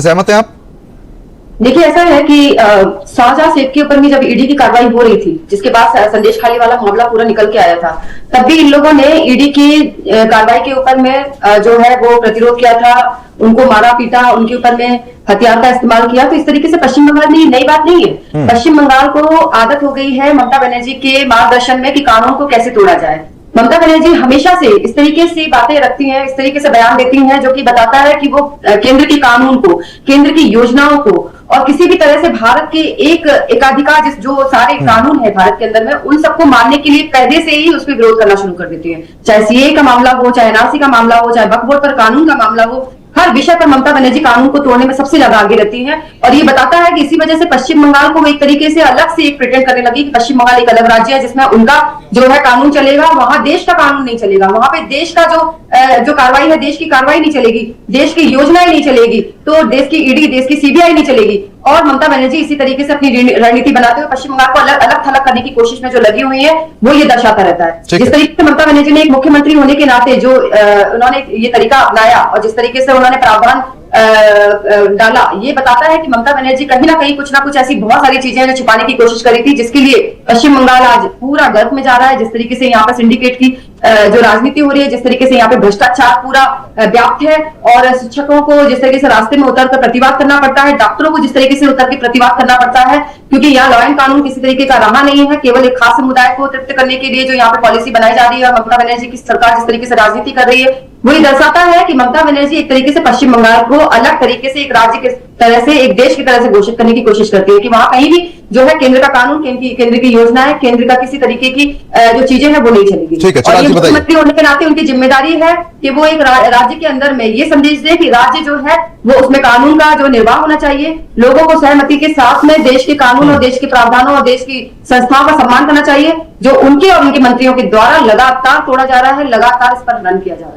सहमत हैं आप? देखिए, ऐसा है कि शाहजहां शेख के ऊपर भी जब ईडी की कार्रवाई हो रही थी, जिसके बाद संदेश खाली वाला मामला पूरा निकल के आया था, तब भी इन लोगों ने ईडी की कार्रवाई के ऊपर में जो है वो प्रतिरोध किया था, उनको मारा पीटा, उनके ऊपर में हथियार का इस्तेमाल किया। तो इस तरीके से पश्चिम बंगाल में नई बात नहीं है। पश्चिम बंगाल को आदत हो गई है ममता बनर्जी के मार्गदर्शन में कि कानून को कैसे तोड़ा जाए। ममता बनर्जी हमेशा से इस तरीके से बातें रखती हैं, इस तरीके से बयान देती हैं, जो कि बताता है कि वो केंद्र के कानून को, केंद्र की योजनाओं को और किसी भी तरह से भारत के एकाधिकार जो सारे कानून है भारत के अंदर में, उन सबको मानने के लिए पहले से ही उस पर विरोध करना शुरू कर देती है। चाहे सीए का मामला हो, चाहे एनआरसी का मामला हो, चाहे वक्फ बोर्ड पर कानून का मामला हो, हर विषय पर ममता बनर्जी कानून को तोड़ने में सबसे ज्यादा आगे रहती है। और ये बताता है कि इसी वजह से पश्चिम बंगाल को वो एक तरीके से अलग से एक प्रिटेंड करने लगी कि पश्चिम बंगाल एक अलग राज्य है जिसमें उनका जो है कानून चलेगा, वहां देश का कानून नहीं चलेगा, वहां पे देश का जो कार्रवाई है, देश की कार्रवाई नहीं चलेगी, देश की योजनाएं नहीं चलेगी, तो देश की ईडी, देश की सीबीआई नहीं चलेगी। और ममता बनर्जी इसी तरीके से अपनी रणनीति बनाते हुए पश्चिम बंगाल को अलग अलग थलग करने की कोशिश में जो लगी हुई है, वो ये दर्शाता रहता है। जिस तरीके से ममता बनर्जी ने एक मुख्यमंत्री होने के नाते जो उन्होंने ये तरीका अपनाया और जिस तरीके से उन्होंने प्रावधान डाला, ये बताता है कि ममता बनर्जी कहीं ना कहीं कुछ ना कुछ ऐसी बहुत सारी चीजें जो छिपाने की कोशिश करी थी, जिसके लिए पश्चिम बंगाल आज पूरा गर्भ में जा रहा है। जिस तरीके से यहाँ पर सिंडिकेट की जो राजनीति हो रही है, जिस तरीके से यहाँ पे भ्रष्टाचार पूरा व्याप्त है, और शिक्षकों को जिस तरीके से रास्ते में उतरकर प्रतिवाद करना पड़ता है, डॉक्टरों को जिस तरीके से उतर के प्रतिवाद करना पड़ता है, क्योंकि यहाँ लॉ एंड कानून किसी तरीके का रहा नहीं है, केवल एक खास समुदाय को तृप्त करने के लिए जो यहाँ पे पॉलिसी बनाई जा रही है, ममता बनर्जी की सरकार जिस तरीके से राजनीति कर रही है, वही दर्शाता है कि ममता बनर्जी एक तरीके से पश्चिम बंगाल को अलग तरीके से एक राज्य के तरह से, एक देश की तरह से घोषित करने की कोशिश करती है कि वहां कहीं भी जो है केंद्र का कानून, केंद्र की योजनाएं, केंद्र का किसी तरीके की जो चीजें हैं वो नहीं चलेगी। ठीक है, और ये मुख्यमंत्री होने के नाते उनकी जिम्मेदारी है कि वो एक राज्य के अंदर में ये संदेश दे कि राज्य जो है वो उसमें कानून का जो निर्वाह होना चाहिए, लोगों को सहमति के साथ में देश के कानून और देश के प्रावधानों और देश की संस्थाओं का सम्मान करना चाहिए, जो उनके और उनके मंत्रियों के द्वारा लगातार तोड़ा जा रहा है, लगातार इस पर रन किया जा रहा है।